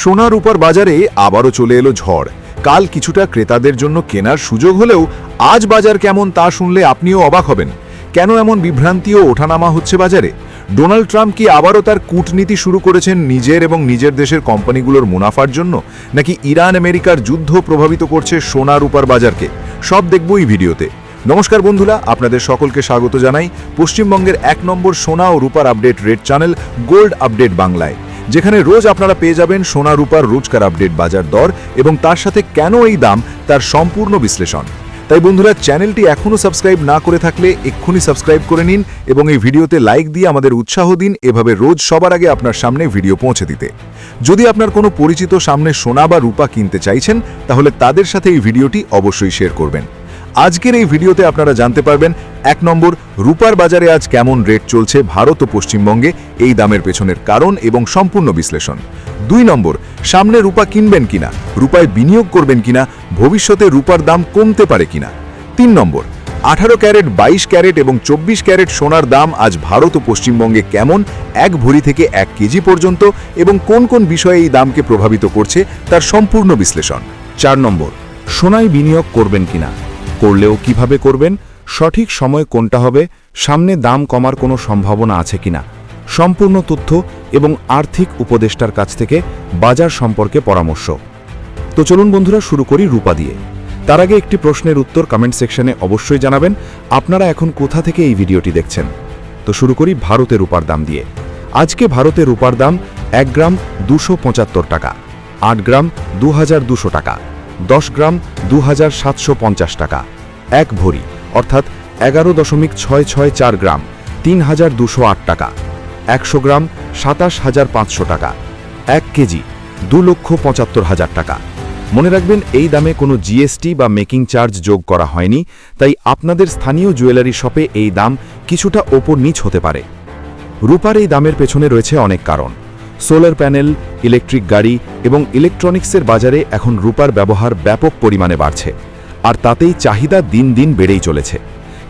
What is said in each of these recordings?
সোনা রূপার বাজারে আবারও চলে এলো ঝড়। কাল কিছুটা ক্রেতাদের জন্য কেনার সুযোগ হলেও আজ বাজার কেমন তা শুনলে আপনিও অবাক হবেন। কেন এমন বিভ্রান্তি ও ওঠানামা হচ্ছে বাজারে? ডোনাল্ড ট্রাম্প কি আবারও তার কূটনীতি শুরু করেছেন নিজের এবং নিজের দেশের কোম্পানিগুলোর মুনাফার জন্য, নাকি ইরান আমেরিকার যুদ্ধ প্রভাবিত করছে সোনা রূপার বাজারকে? সব দেখব এই ভিডিওতে। নমস্কার বন্ধুরা, আপনাদের সকলকে স্বাগত জানাই পশ্চিমবঙ্গের 1 নম্বর সোনা ও রূপার update rate channel gold update বাংলায়, যেখানে রোজ আপনারা পেয়ে যাবেন সোনা রূপার রোজকার আপডেট বাজার দর এবং তার সাথে কেন এই দাম তার সম্পূর্ণ বিশ্লেষণ। তাই বন্ধুরা, চ্যানেলটি এখনও সাবস্ক্রাইব না করে থাকলে এক্ষুনি সাবস্ক্রাইব করে নিন এবং এই ভিডিওতে লাইক দিয়ে আমাদের উৎসাহ দিন এভাবে রোজ সবার আগে আপনার সামনে ভিডিও পৌঁছে দিতে। যদি আপনার কোনো পরিচিত সামনে সোনা বা রূপা কিনতে চাইছেন, তাহলে তাদের সাথে এই ভিডিওটি অবশ্যই শেয়ার করবেন। আজকের এই ভিডিওতে আপনারা জানতে পারবেন 1 নম্বর, রূপার বাজারে আজ কেমন রেট চলছে ভারত ও পশ্চিমবঙ্গে, এই দামের পেছনের কারণ এবং সম্পূর্ণ বিশ্লেষণ। 2 নম্বর, সামনে রূপা কিনবেন কিনা, রূপায় বিনিয়োগ করবেন কিনা, ভবিষ্যতে রূপার দাম কমতে পারে কিনা। 3 নম্বর, 18 ক্যারেট, 22 ক্যারেট এবং 24 ক্যারেট সোনার দাম আজ ভারত ও পশ্চিমবঙ্গে কেমন, 1 ভরি থেকে 1 কেজি পর্যন্ত, এবং কোন কোন বিষয়ে এই দামকে প্রভাবিত করছে তার সম্পূর্ণ বিশ্লেষণ। 4 নম্বর, সোনায় বিনিয়োগ করবেন কিনা, করলেও কিভাবে করবেন, সঠিক সময় কোনটা হবে, সামনে দাম কমার কোনো সম্ভাবনা আছে কিনা, সম্পূর্ণ তথ্য এবং আর্থিক উপদেষ্টার কাছ থেকে বাজার সম্পর্কে পরামর্শ। তো চলুন বন্ধুরা, শুরু করি রূপা দিয়ে। তার আগে একটি প্রশ্নের উত্তর কমেন্ট সেকশনে অবশ্যই জানাবেন আপনারা এখন কোথা থেকে এই ভিডিওটি দেখছেন। তো শুরু করি ভারতের রূপার দাম দিয়ে। আজকে ভারতের রূপার দাম 1 গ্রাম 275 টাকা, 8 গ্রাম 2200 টাকা, 10 গ্রাম 2750 টাকা, 1 ভরি অর্থাৎ 11.664 গ্রাম 3208 টাকা, 100 গ্রাম 27500 টাকা, 1 কেজি 2,75,000 টাকা। মনে রাখবেন, এই দামে কোনো জিএসটি বা মেকিং চার্জ যোগ করা হয়নি, তাই আপনাদের স্থানীয় জুয়েলারি শপে এই দাম কিছুটা ওপর নিচ হতে পারে। রূপার এই দামের পেছনে রয়েছে অনেক কারণ। সোলার প্যানেল, ইলেকট্রিক গাড়ি এবং ইলেকট্রনিক্সের বাজারে এখন রূপার ব্যবহার ব্যাপক পরিমাণে বাড়ছে, আর তাতেই চাহিদা দিন দিন বেড়েই চলেছে।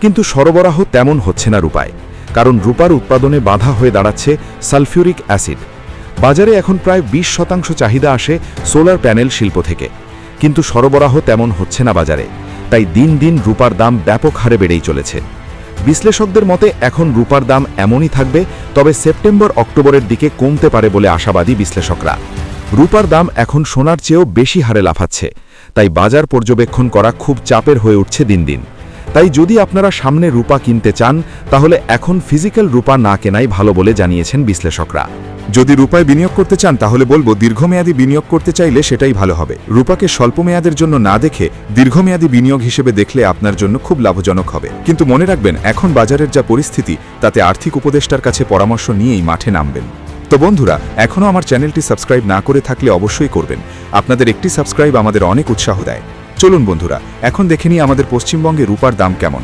কিন্তু সরবরাহ তেমন হচ্ছে না রূপায়, কারণ রূপার উৎপাদনে বাধা হয়ে দাঁড়াচ্ছে সালফিউরিক অ্যাসিড। বাজারে এখন প্রায় 20% চাহিদা আসে সোলার প্যানেল শিল্প থেকে, কিন্তু সরবরাহ তেমন হচ্ছে না বাজারে, তাই দিন দিন রূপার দাম ব্যাপক হারে বেড়েই চলেছে। বিশ্লেষকদের মতে এখন রূপার দাম এমনই থাকবে, তবে সেপ্টেম্বর অক্টোবরের দিকে কমতে পারে বলে আশাবাদী বিশ্লেষকরা। রূপার দাম এখন সোনার চেয়েও বেশি হারে লাফাচ্ছে, তাই বাজার পর্যবেক্ষণ করা খুব চাপের হয়ে উঠছে দিন দিন। তাই যদি আপনারা সামনে রূপা কিনতে চান, তাহলে এখন ফিজিক্যাল রূপা না কেনাই ভালো বলে জানিয়েছেন বিশ্লেষকরা। যদি রূপায় বিনিয়োগ করতে চান, তাহলে বলবো দীর্ঘমেয়াদী বিনিয়োগ করতে চাইলে সেটাই ভালো হবে। রূপাকে স্বল্প মেয়াদের জন্য না দেখে দীর্ঘমেয়াদী বিনিয়োগ হিসেবে দেখলে আপনার জন্য খুব লাভজনক হবে। কিন্তু মনে রাখবেন, এখন বাজারের যা পরিস্থিতি, তাতে আর্থিক উপদেষ্টার কাছে পরামর্শ নিয়েই মাঠে নামবেন। তো বন্ধুরা, এখনও আমার চ্যানেলটি সাবস্ক্রাইব না করে থাকলে অবশ্যই করবেন। আপনাদের একটি সাবস্ক্রাইব আমাদের অনেক উৎসাহ দেয়। চলুন বন্ধুরা, এখন দেখে নিই আমাদের পশ্চিমবঙ্গে রূপার দাম কেমন।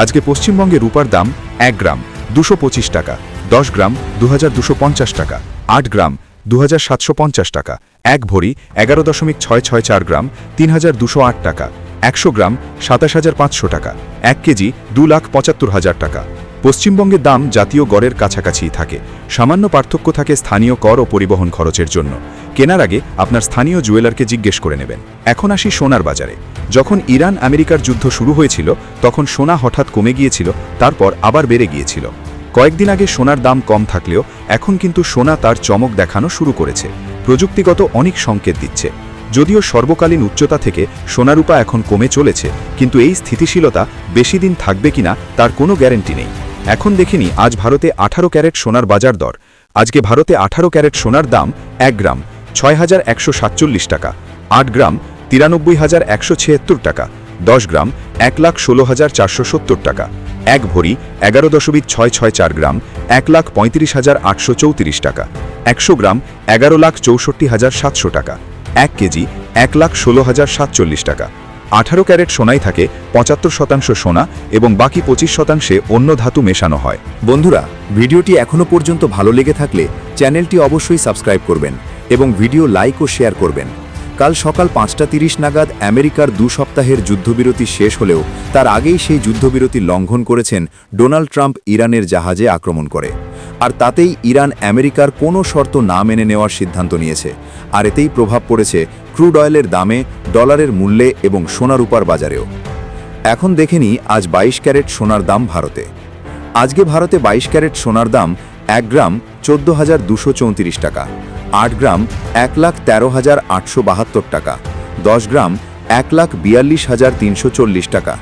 আজকে পশ্চিমবঙ্গে রূপার দাম 1 গ্রাম 225 টাকা, 10 গ্রাম 2250 টাকা, 8 গ্রাম 2750 টাকা, 1 ভরি 11.664 গ্রাম 3208 টাকা, 100 গ্রাম 27500 টাকা, 1 কেজি 2,75,000 টাকা। পশ্চিমবঙ্গের দাম জাতীয় গড়ের কাছাকাছিই থাকে, সামান্য পার্থক্য থাকে স্থানীয় কর ও পরিবহন খরচের জন্য। কেনার আগে আপনার স্থানীয় জুয়েলারকে জিজ্ঞেস করে নেবেন। এখন আসি সোনার বাজারে। যখন ইরান আমেরিকার যুদ্ধ শুরু হয়েছিল, তখন সোনা হঠাৎ কমে গিয়েছিল, তারপর আবার বেড়ে গিয়েছিল। কয়েকদিন আগে সোনার দাম কম থাকলেও এখন কিন্তু সোনা তার চমক দেখানো শুরু করেছে। প্রযুক্তিগত অনেক সংকেত দিচ্ছে। যদিও সর্বকালীন উচ্চতা থেকে সোনারূপা এখন কমে চলেছে, কিন্তু এই স্থিতিশীলতা বেশি দিন থাকবে কিনা তার কোনো গ্যারান্টি নেই। এখন দেখিনি আজ ভারতে 18 ক্যারেট সোনার বাজার দর। আজকে ভারতে 18 ক্যারেট সোনার দাম 1 গ্রাম 6147 টাকা, 8 গ্রাম 93,176 টাকা, 10 গ্রাম 1,16,470 টাকা, 1 ভরি 11.664 গ্রাম 1,35,834 টাকা, 100 গ্রাম 11,64,700 টাকা, 1 কেজি 1,16,047 টাকা। 18 ক্যারেট সোনায় থাকে 75% সোনা এবং বাকি 25% অন্য ধাতু মেশানো হয়। বন্ধুরা, ভিডিওটি এখনো পর্যন্ত ভালো লেগে থাকলে চ্যানেলটি অবশ্যই সাবস্ক্রাইব করবেন এবং ভিডিও লাইক ও শেয়ার করবেন। কাল সকাল 5:30 নাগাদ আমেরিকার 2 সপ্তাহের যুদ্ধবিরতি শেষ হলেও তার আগেই সেই যুদ্ধবিরতি লঙ্ঘন করেছেন ডোনাল্ড ট্রাম্প ইরানের জাহাজে আক্রমণ করে। আর তাতেই ইরান আমেরিকার কোনো শর্ত না মেনে নেওয়ার সিদ্ধান্ত নিয়েছে, আর এতেই প্রভাব পড়েছে ক্রুড অয়েলের দামে, ডলারের মূল্যে এবং সোনা রূপার বাজারেও। এখন দেখে নিই আজ 22 ক্যারেট সোনার দাম ভারতে। আজকে ভারতে 22 ক্যারেট সোনার দাম 1 গ্রাম 14,234 টাকা, 8 গ্রাম 1,13,872 টাকা, 10 গ্রাম 1,42,340 টাকা,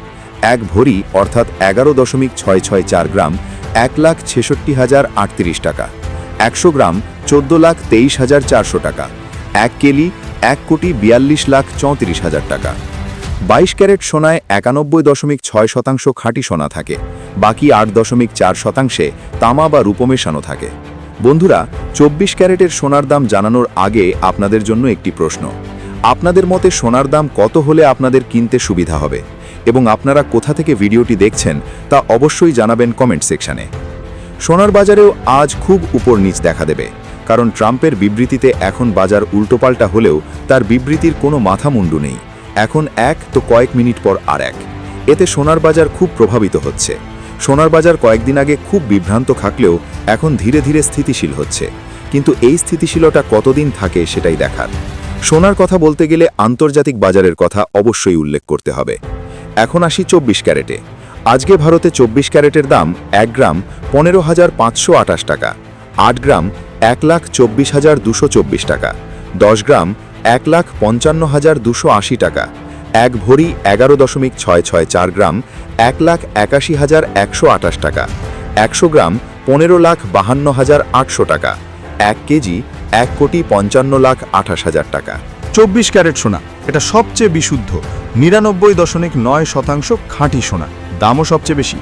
1 ভরি অর্থাৎ 11.664 গ্রাম 1,66,038 টাকা, 100 গ্রাম 14,23,400 টাকা, 1 কেলি 1,42,34,000 টাকা। 22 ক্যারেট সোনায় 91.6% খাঁটি সোনা থাকে, বাকি 8.4% তামা বা রূপো মেশানো থাকে। বন্ধুরা, 24 ক্যারেটের সোনার দাম জানানোর আগে আপনাদের জন্য একটি প্রশ্ন। আপনাদের মতে সোনার দাম কত হলে আপনাদের কিনতে সুবিধা হবে, এবং আপনারা কোথা থেকে ভিডিওটি দেখছেন তা অবশ্যই জানাবেন কমেন্ট সেকশনে। সোনার বাজারেও আজ খুব উপর নিচ দেখা দেবে, কারণ ট্রাম্পের বিবৃতিতে এখন বাজার উল্টোপাল্টা হলেও তার বিবৃতির কোনো মাথা মুন্ডু নেই। এখন এক তো কয়েক মিনিট পর আর এক। এতে সোনার বাজার খুব প্রভাবিত হচ্ছে। সোনার বাজার কয়েকদিন আগে খুব বিভ্রান্ত থাকলেও এখন ধীরে ধীরে স্থিতিশীল হচ্ছে, কিন্তু এই স্থিতিশীলতা কতদিন থাকে সেটাই দেখার। সোনার কথা বলতে গেলে আন্তর্জাতিক বাজারের কথা অবশ্যই উল্লেখ করতে হবে। এখন আসি 24 ক্যারেটে। আজকে ভারতে 24 ক্যারেটের দাম 1 গ্রাম 15,528 টাকা, 8 গ্রাম 1,24,224 টাকা, 10 গ্রাম 1,55,280 টাকা, 1 ভরি 11.664 গ্রাম 1,81,128 টাকা, 100 গ্রাম 15,52,800 টাকা, 1 কেজি 1,55,28,000 টাকা। 24 ক্যারেট সোনা, এটা সবচেয়ে বিশুদ্ধ, 99.9% খাঁটি সোনা, দামও সবচেয়ে বেশি।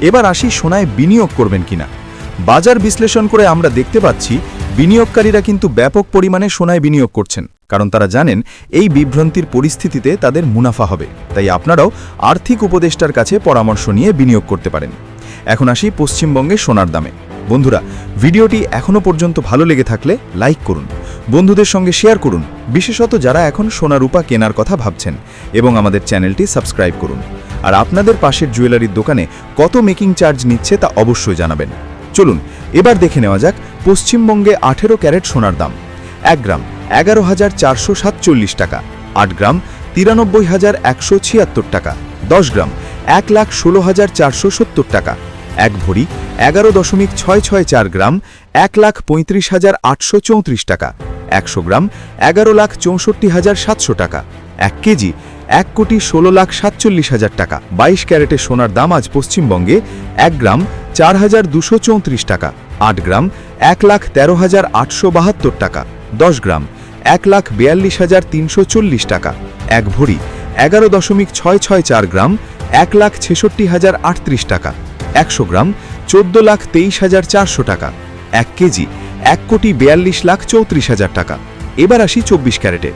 এবার আসি সোনায় বিনিয়োগ করবেন কিনা। বাজার বিশ্লেষণ করে আমরা দেখতে পাচ্ছি বিনিয়োগকারীরা কিন্তু ব্যাপক পরিমাণে সোনায় বিনিয়োগ করছেন, কারণ তারা জানেন এই বিভ্রান্তির পরিস্থিতিতে তাদের মুনাফা হবে। তাই আপনারাও আর্থিক উপদেষ্টার কাছে পরামর্শ নিয়ে বিনিয়োগ করতে পারেন। এখন আসি পশ্চিমবঙ্গে সোনার দামে। বন্ধুরা, ভিডিওটি এখনও পর্যন্ত ভালো লেগে থাকলে লাইক করুন, বন্ধুদের সঙ্গে শেয়ার করুন, বিশেষত যারা এখন সোনা রূপা কেনার কথা ভাবছেন, এবং আমাদের চ্যানেলটি সাবস্ক্রাইব করুন। আর আপনাদের পাশের জুয়েলারির দোকানে কত মেকিং চার্জ নিচ্ছে তা অবশ্যই জানাবেন। চলুন এবার দেখে নেওয়া যাক পশ্চিমবঙ্গে 18 ক্যারেট সোনার দাম। 1 গ্রাম 11,447 টাকা, 8 গ্রাম 93,176 টাকা, 10 গ্রাম 1,16,470 টাকা, 1 ভরি 11.664 গ্রাম 1,35,834 টাকা, 100 গ্রাম 11,64,700 টাকা, 1 কেজি 1,16,47,000 টাকা। 22 ক্যারেটের সোনার দাম আজ পশ্চিমবঙ্গে 1 গ্রাম 4,234 টাকা, 8 গ্রাম 1,13,872 টাকা, 10 গ্রাম 1,42,340 টাকা, 1 ভরি 11.664 গ্রাম 1,66,038 টাকা, 100 গ্রাম 14,23,400 টাকা, 1 কেজি 1,42,34,000 টাকা। এবার আসি 24 ক্যারেটে।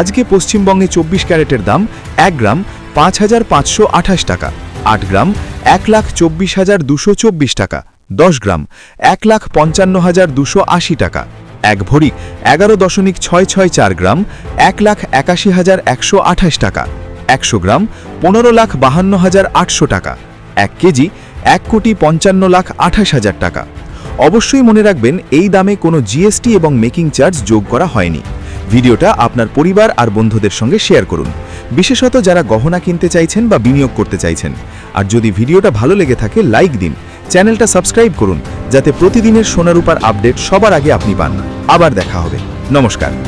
আজকে পশ্চিমবঙ্গে 24 ক্যারেটের দাম 1 গ্রাম 5,528 টাকা, 8 গ্রাম 1,24,224 টাকা, 10 গ্রাম 1,55,280 টাকা, 1 ভরি 11.664 গ্রাম 1,81,128 টাকা, 100 গ্রাম 15,52,800 টাকা, 1 কেজি 1,55,28,000 টাকা। অবশ্যই মনে রাখবেন এই দামে কোনো জিএসটি এবং মেকিং চার্জ যোগ করা হয়নি। ভিডিওটা আপনার পরিবার আর বন্ধুদের সঙ্গে শেয়ার করুন, বিশেষত যারা গহনা কিনতে চাইছেন বা বিনিয়োগ করতে চাইছেন। আর যদি ভিডিওটা ভালো লেগে থাকে লাইক দিন, চ্যানেলটা সাবস্ক্রাইব করুন, যাতে প্রতিদিনের সোনা রূপার আপডেট সবার আগে আপনি পান। আবার দেখা হবে। নমস্কার।